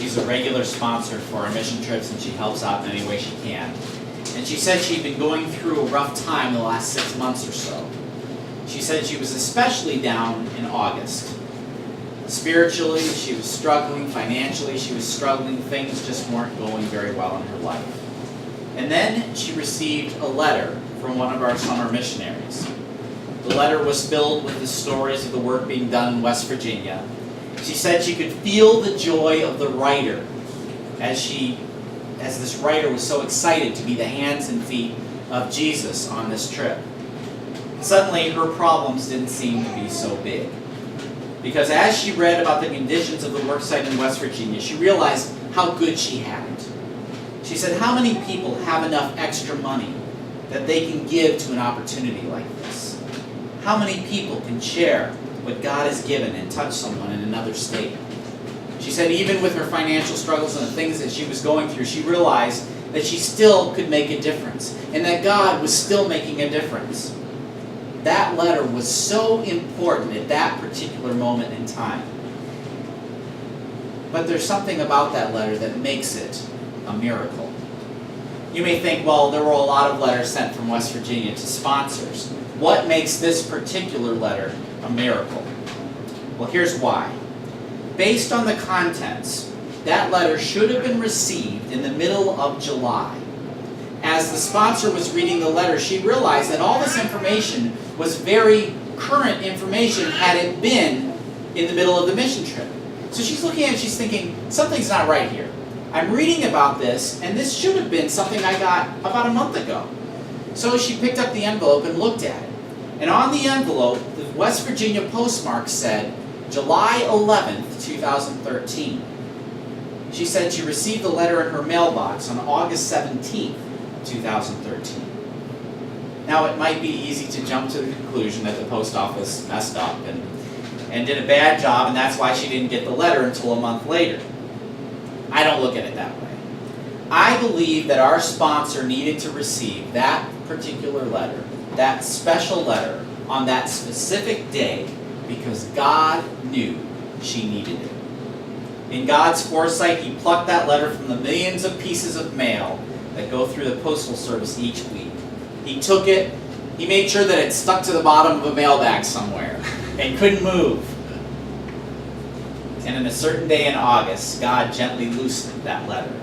She's a regular sponsor for our mission trips, and she helps out in any way she can. And she said she'd been going through a rough time the last 6 months or so. She said she was especially down in August. Spiritually, she was struggling. Financially, she was struggling. Things just weren't going very well in her life. And then she received a letter from one of our summer missionaries. The letter was filled with the stories of the work being done in West Virginia. She said she could feel the joy of the writer as this writer was so excited to be the hands and feet of Jesus on this trip. Suddenly, her problems didn't seem to be so big. Because as she read about the conditions of the worksite in West Virginia, she realized how good she had it. She said, how many people have enough extra money that they can give to an opportunity like this? How many people can share what God has given and touch someone in another state? She said even with her financial struggles and the things that she was going through, she realized that she still could make a difference and that God was still making a difference. That letter was so important at that particular moment in time. But there's something about that letter that makes it a miracle. You may think, well, there were a lot of letters sent from West Virginia to sponsors. What makes this particular letter a miracle? Well, here's why. Based on the contents, that letter should have been received in the middle of July. As the sponsor was reading the letter, she realized that all this information was very current information had it been in the middle of the mission trip. So she's looking at it, she's thinking, something's not right here. I'm reading about this, and this should have been something I got about a month ago. So she picked up the envelope and looked at it. And on the envelope, the West Virginia postmark said, July 11th, 2013. She said she received the letter in her mailbox on August 17th, 2013. Now, it might be easy to jump to the conclusion that the post office messed up and did a bad job, and that's why she didn't get the letter until a month later. I don't look at it that way. I believe that our sponsor needed to receive that particular letter, that special letter, on that specific day because God knew she needed it. In God's foresight, He plucked that letter from the millions of pieces of mail that go through the Postal Service each week. He took it, He made sure that it stuck to the bottom of a mailbag somewhere and couldn't move. And in a certain day in August, God gently loosened that letter.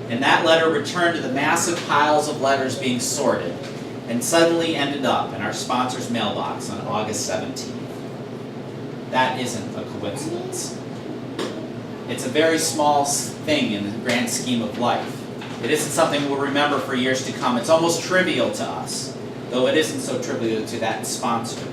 And that letter returned to the massive piles of letters being sorted and suddenly ended up in our sponsor's mailbox on August 17th. That isn't a coincidence. It's a very small thing in the grand scheme of life. It isn't something we'll remember for years to come. It's almost trivial to us, though it isn't so trivial to that sponsor.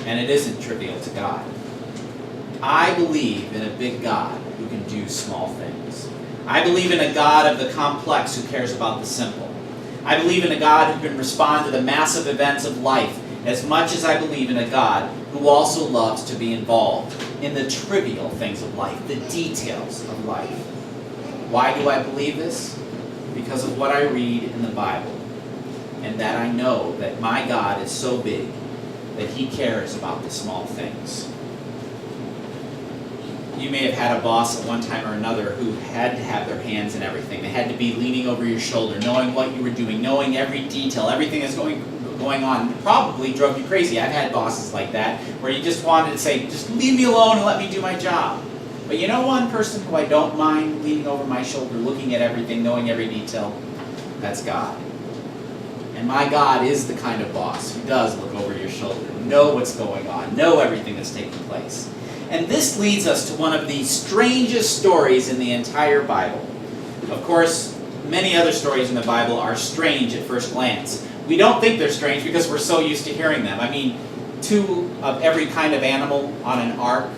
And it isn't trivial to God. I believe in a big God who can do small things. I believe in a God of the complex who cares about the simple. I believe in a God who can respond to the massive events of life as much as I believe in a God who also loves to be involved in the trivial things of life, the details of life. Why do I believe this? Because of what I read in the Bible, and that I know that my God is so big that He cares about the small things. You may have had a boss at one time or another who had to have their hands in everything. They had to be leaning over your shoulder, knowing what you were doing, knowing every detail, everything that's going on. Probably drove you crazy. I've had bosses like that, where you just wanted to say, just leave me alone and let me do my job. But you know one person who I don't mind leaning over my shoulder, looking at everything, knowing every detail? That's God. And my God is the kind of boss who does look over your shoulder, know what's going on, know everything that's taking place. And this leads us to one of the strangest stories in the entire Bible. Of course, many other stories in the Bible are strange at first glance. We don't think they're strange because we're so used to hearing them. I mean, 2 of every kind of animal on an ark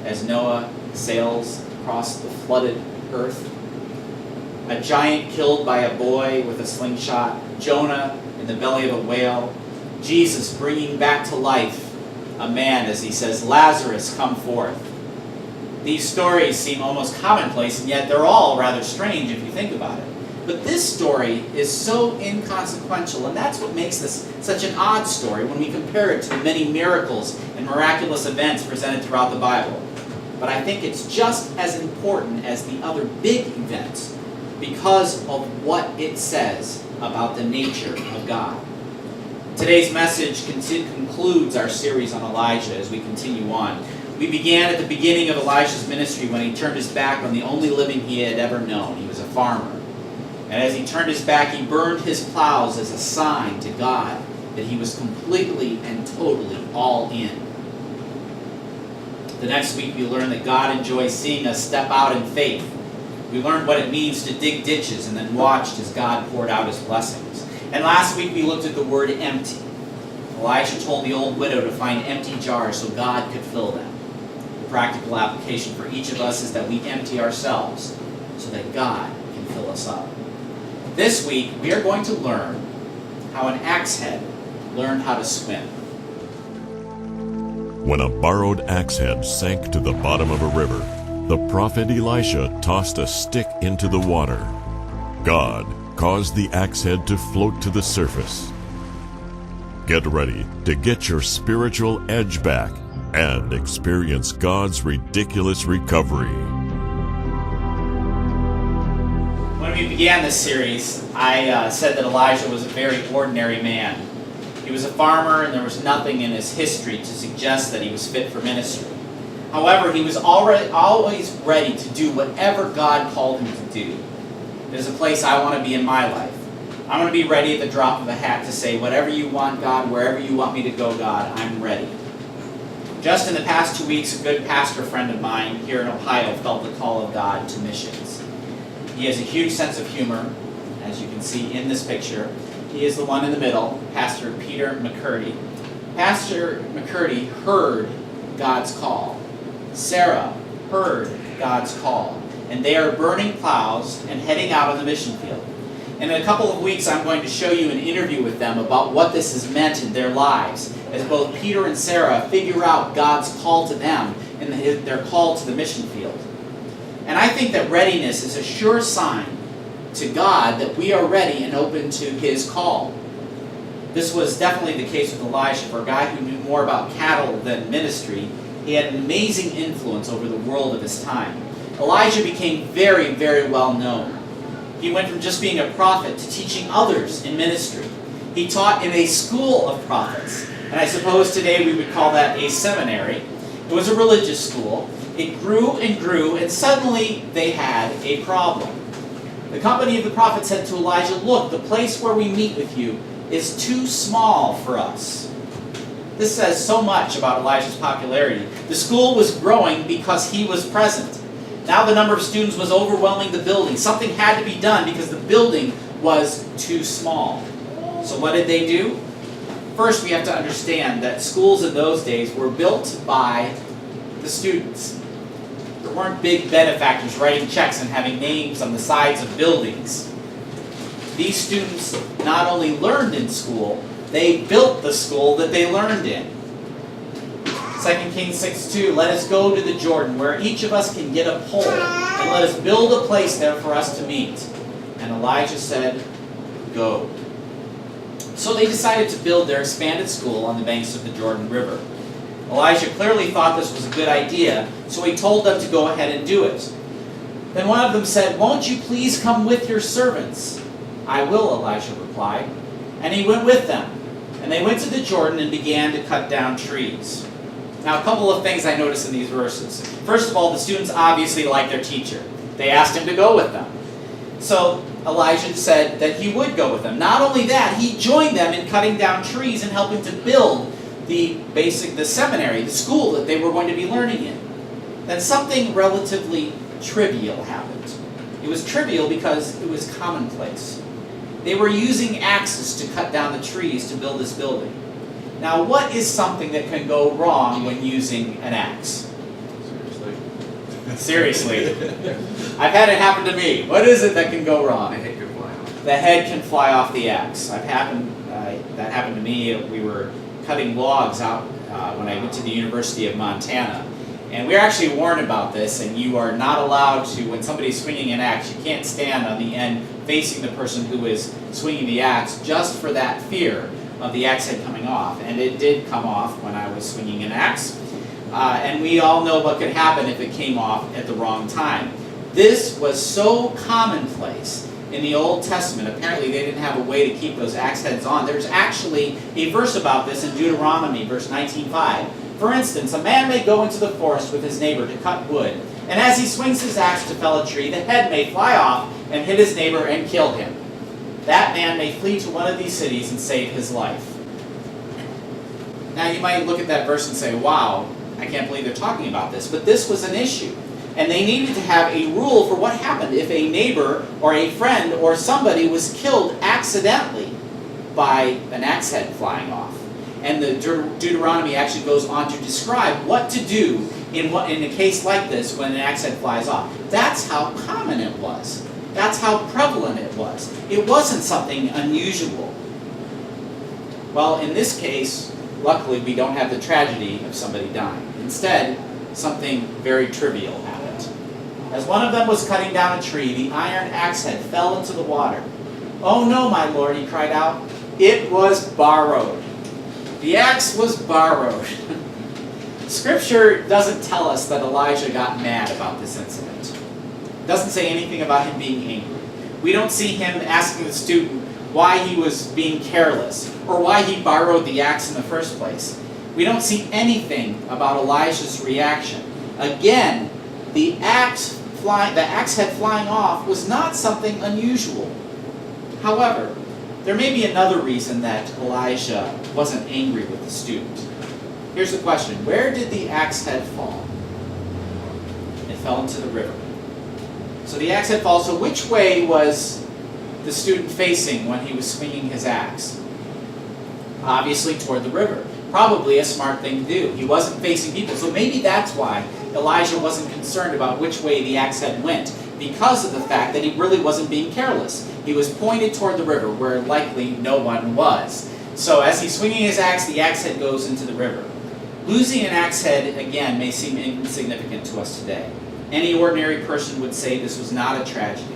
as Noah sails across the flooded earth. A giant killed by a boy with a slingshot. Jonah in the belly of a whale. Jesus bringing back to life a man as He says, Lazarus, come forth. These stories seem almost commonplace, and yet they're all rather strange if you think about it. But this story is so inconsequential, and that's what makes this such an odd story when we compare it to the many miracles and miraculous events presented throughout the Bible. but I think it's just as important as the other big events because of what it says about the nature of God. Today's message concludes our series on Elijah as we continue on. We began at the beginning of Elisha's ministry when he turned his back on the only living he had ever known. He was a farmer. And as he turned his back, he burned his plows as a sign to God that he was completely and totally all in. The next week we learned that God enjoys seeing us step out in faith. We learned what it means to dig ditches and then watched as God poured out his blessings. And last week we looked at the word empty. Elisha told the old widow to find empty jars so God could fill them. The practical application for each of us is that we empty ourselves so that God can fill us up. This week we are going to learn how an axe head learned how to swim. When a borrowed axe head sank to the bottom of a river, the prophet Elisha tossed a stick into the water. God caused the axe head to float to the surface. Get ready to get your spiritual edge back and experience God's ridiculous recovery. When we began this series, I said that Elijah was a very ordinary man. He was a farmer, and there was nothing in his history to suggest that he was fit for ministry. However, he was always ready to do whatever God called him to do. There's a place I want to be in my life. I want to be ready at the drop of a hat to say, whatever you want, God, wherever you want me to go, God, I'm ready. Just in the past 2 weeks, a good pastor friend of mine here in Ohio felt the call of God to missions. He has a huge sense of humor, as you can see in this picture. He is the one in the middle, Pastor Peter McCurdy. Pastor McCurdy heard God's call. Sarah heard God's call. And they are burning plows and heading out on the mission field. And in a couple of weeks, I'm going to show you an interview with them about what this has meant in their lives, as both Peter and Sarah figure out God's call to them and their call to the mission field. And I think that readiness is a sure sign to God that we are ready and open to his call. This was definitely the case with Elisha. For a guy who knew more about cattle than ministry, he had an amazing influence over the world of his time. Elijah became very, very well known. He went from just being a prophet to teaching others in ministry. He taught in a school of prophets, and I suppose today we would call that a seminary. It was a religious school. It grew, and suddenly they had a problem. The company of the prophet said to Elijah, "Look, the place where we meet with you is too small for us." This says so much about Elijah's popularity. The school was growing because he was present. Now the number of students was overwhelming the building. Something had to be done because the building was too small. So what did they do? First, we have to understand that schools in those days were built by the students. There weren't big benefactors writing checks and having names on the sides of buildings. These students not only learned in school, they built the school that they learned in. 2 Kings 6:2, "Let us go to the Jordan, where each of us can get a pole, and let us build a place there for us to meet." And Elijah said, "Go." So they decided to build their expanded school on the banks of the Jordan River. Elijah clearly thought this was a good idea, so he told them to go ahead and do it. Then one of them said, "Won't you please come with your servants?" "I will," Elijah replied. And he went with them. And they went to the Jordan and began to cut down trees. Now, a couple of things I noticed in these verses. First of all, the students obviously liked their teacher. They asked him to go with them. So Elijah said that he would go with them. Not only that, he joined them in cutting down trees and helping to build the seminary, the school that they were going to be learning in. Then something relatively trivial happened. It was trivial because it was commonplace. They were using axes to cut down the trees to build this building. Now, what is something that can go wrong when using an axe? Seriously. I've had it happen to me. What is it that can go wrong? The head can fly off. The head can fly off the axe. That happened to me. We were cutting logs out when I went to the University of Montana. And we were actually warned about this, and you are not allowed to, when somebody's swinging an axe, you can't stand on the end facing the person who is swinging the axe just for that fear of the axe head coming off. And it did come off when I was swinging an axe. And we all know what could happen if it came off at the wrong time. This was so commonplace in the Old Testament. Apparently they didn't have a way to keep those axe heads on. There's actually a verse about this in Deuteronomy, verse 19:5. For instance, a man may go into the forest with his neighbor to cut wood, and as he swings his axe to fell a tree, the head may fly off and hit his neighbor and kill him. That man may flee to one of these cities and save his life. Now you might look at that verse and say, wow, I can't believe they're talking about this. But this was an issue. And they needed to have a rule for what happened if a neighbor or a friend or somebody was killed accidentally by an axe head flying off. And the Deuteronomy actually goes on to describe what to do in a case like this when an axe head flies off. That's how common it was. That's how prevalent it was. It wasn't something unusual. Well, in this case, luckily we don't have the tragedy of somebody dying. Instead, something very trivial happened. As one of them was cutting down a tree, the iron axe head fell into the water. "Oh no, my lord," he cried out. "It was borrowed." The axe was borrowed. Scripture doesn't tell us that Elijah got mad about this incident. It doesn't say anything about him being angry. We don't see him asking the student why he was being careless or why he borrowed the axe in the first place. We don't see anything about Elijah's reaction. Again, the axe head flying off was not something unusual. However, there may be another reason that Elisha wasn't angry with the student. Here's the question. Where did the axe head fall? It fell into the river. So the axe head falls. So which way was the student facing when he was swinging his axe? Obviously toward the river. Probably a smart thing to do. He wasn't facing people. So maybe that's why Elijah wasn't concerned about which way the axe head went, because of the fact that he really wasn't being careless. He was pointed toward the river, where likely no one was. So as he's swinging his axe, the axe head goes into the river. Losing an axe head, again, may seem insignificant to us today. Any ordinary person would say this was not a tragedy.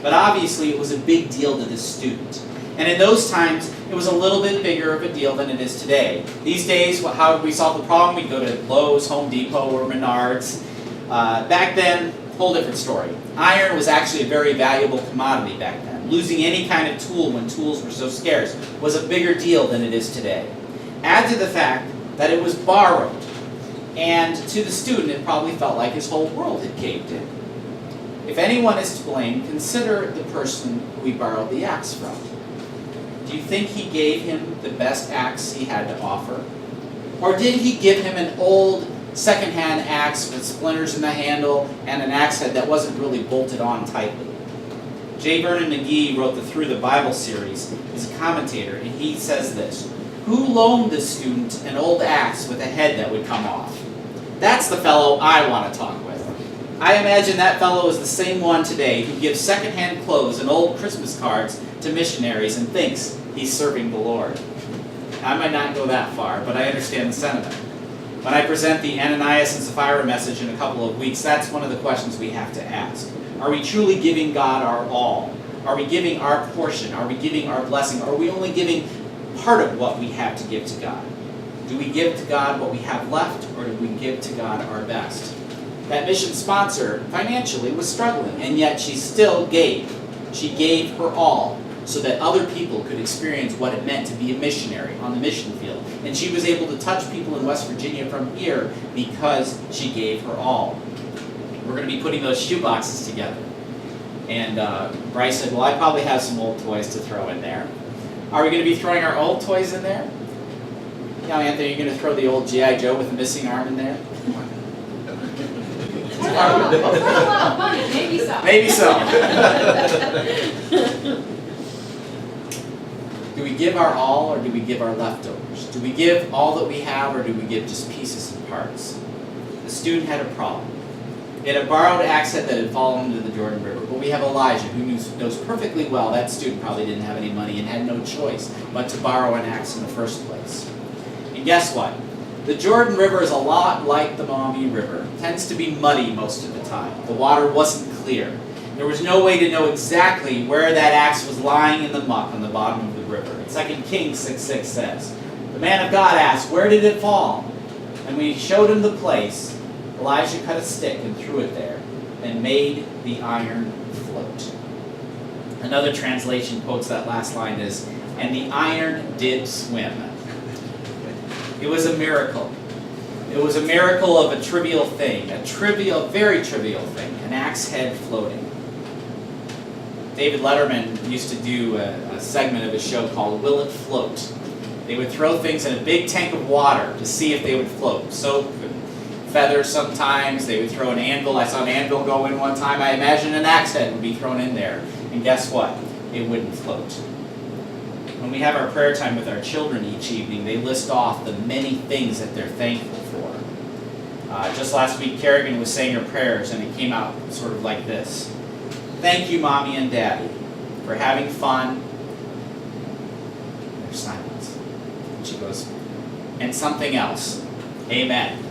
But obviously it was a big deal to this student. And in those times, it was a little bit bigger of a deal than it is today. These days, how would we solve the problem? We'd go to Lowe's, Home Depot, or Menards. Back then, whole different story. Iron was actually a very valuable commodity back then. Losing any kind of tool when tools were so scarce was a bigger deal than it is today. Add to the fact that it was borrowed. And to the student, it probably felt like his whole world had caved in. If anyone is to blame, consider the person who he borrowed the axe from. Do you think he gave him the best axe he had to offer? Or did he give him an old second-hand axe with splinters in the handle and an axe head that wasn't really bolted on tightly? J. Vernon McGee wrote the Through the Bible series. He's a commentator, and he says this: "Who loaned the student an old axe with a head that would come off? That's the fellow I want to talk with." I imagine that fellow is the same one today who gives second-hand clothes and old Christmas cards to missionaries and thinks he's serving the Lord. I might not go that far, but I understand the sentiment. When I present the Ananias and Sapphira message in a couple of weeks, that's one of the questions we have to ask. Are we truly giving God our all? Are we giving our portion? Are we giving our blessing? Are we only giving part of what we have to give to God? Do we give to God what we have left, or do we give to God our best? That mission sponsor financially was struggling, and yet she still gave. She gave her all so that other people could experience what it meant to be a missionary on the mission field. And she was able to touch people in West Virginia from here because she gave her all. We're going to be putting those shoe boxes together. And Bryce said, well, I probably have some old toys to throw in there. Are we going to be throwing our old toys in there? Now, Anthony, are you going to throw the old G.I. Joe with the missing arm in there? Maybe so. Maybe so. Do we give our all, or do we give our leftovers? Do we give all that we have, or do we give just pieces and parts? The student had a problem. He had a borrowed axe head that had fallen into the Jordan River. But we have Elijah, who knows perfectly well that student probably didn't have any money and had no choice but to borrow an axe in the first place. And guess what? The Jordan River is a lot like the Maumee River. It tends to be muddy most of the time. The water wasn't clear. There was no way to know exactly where that axe was lying in the muck on the bottom of the river. 2 Kings 6:6 says, the man of God asked, where did it fall? And when he showed him the place, Elijah cut a stick and threw it there, and made the iron float. Another translation quotes that last line as, and the iron did swim. It was a miracle. It was a miracle of a trivial thing, very trivial thing, an axe head floating. David Letterman used to do a segment of his show called Will It Float? They would throw things in a big tank of water to see if they would float. Soap and feathers sometimes. They would throw an anvil. I saw an anvil go in one time. I imagine an axe head would be thrown in there. And guess what? It wouldn't float. When we have our prayer time with our children each evening, they list off the many things that they're thankful for. Just last week, Kerrigan was saying her prayers, and it came out sort of like this. Thank you, Mommy and Daddy, for having fun. There's silence. And she goes, and something else. Amen.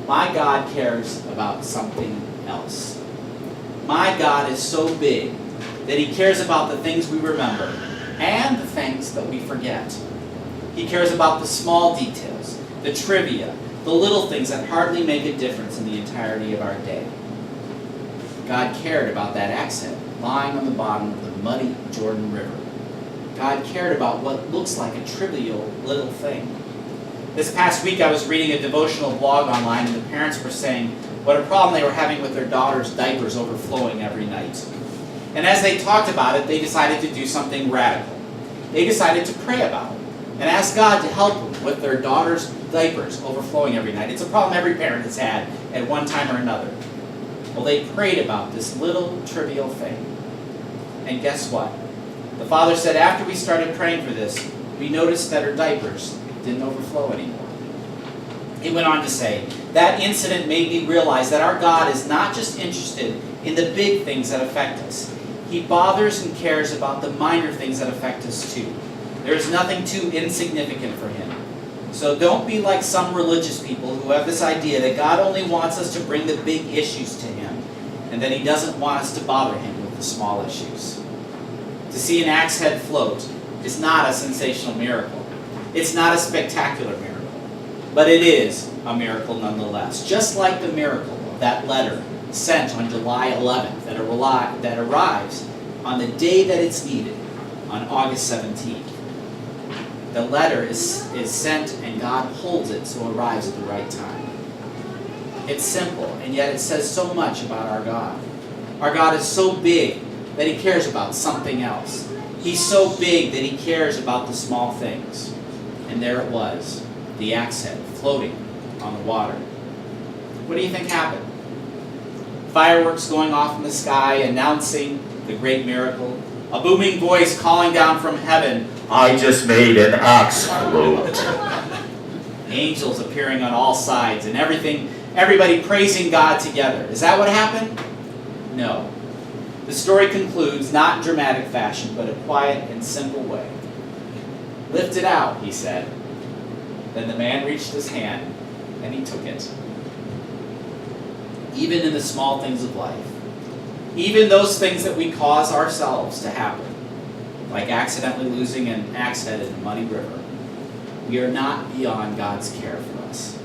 My God cares about something else. My God is so big that He cares about the things we remember and the things that we forget. He cares about the small details, the trivia, the little things that hardly make a difference in the entirety of our day. God cared about that axe head lying on the bottom of the muddy Jordan River. God cared about what looks like a trivial little thing. This past week I was reading a devotional blog online, and the parents were saying what a problem they were having with their daughter's diapers overflowing every night. And as they talked about it, they decided to do something radical. They decided to pray about it and ask God to help them with their daughter's diapers overflowing every night. It's a problem every parent has had at one time or another. Well, they prayed about this little trivial thing. And guess what? The father said after we started praying for this, we noticed that her diapers didn't overflow anymore. He went on to say, that incident made me realize that our God is not just interested in the big things that affect us. He bothers and cares about the minor things that affect us too. There is nothing too insignificant for Him. So don't be like some religious people who have this idea that God only wants us to bring the big issues to Him, and that He doesn't want us to bother Him with the small issues. To see an axe head float is not a sensational miracle. It's not a spectacular miracle. But it is a miracle nonetheless. Just like the miracle of that letter sent on July 11th that arrives on the day that it's needed, on August 17th. The letter is sent and God holds it so it arrives at the right time. It's simple, and yet it says so much about our God. Our God is so big that He cares about something else. He's so big that He cares about the small things. And there it was, the axe head floating on the water. What do you think happened? Fireworks going off in the sky announcing the great miracle. A booming voice calling down from heaven, I just made an axe float. Angels appearing on all sides and everybody praising God together. Is that what happened? No. The story concludes not in dramatic fashion, but a quiet and simple way. Lift it out, He said. Then the man reached his hand and he took it. Even in the small things of life, even those things that we cause ourselves to happen, like accidentally losing an axe head in a muddy river, we are not beyond God's care for us.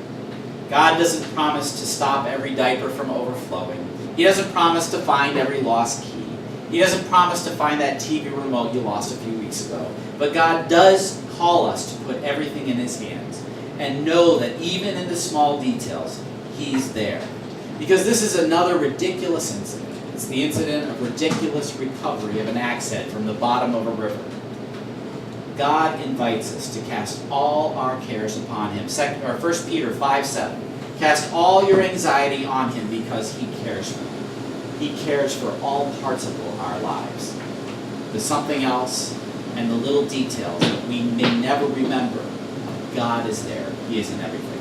God doesn't promise to stop every diaper from overflowing. He doesn't promise to find every lost key. He doesn't promise to find that TV remote you lost a few weeks ago. But God does call us to put everything in His hands and know that even in the small details, He's there. Because this is another ridiculous incident. It's the incident of ridiculous recovery of an axe head from the bottom of a river. God invites us to cast all our cares upon Him. 1 Peter 5:7. Cast all your anxiety on Him because He cares for you. He cares for all parts of our lives. The something else and the little details that we may never remember. God is there. He is in everything.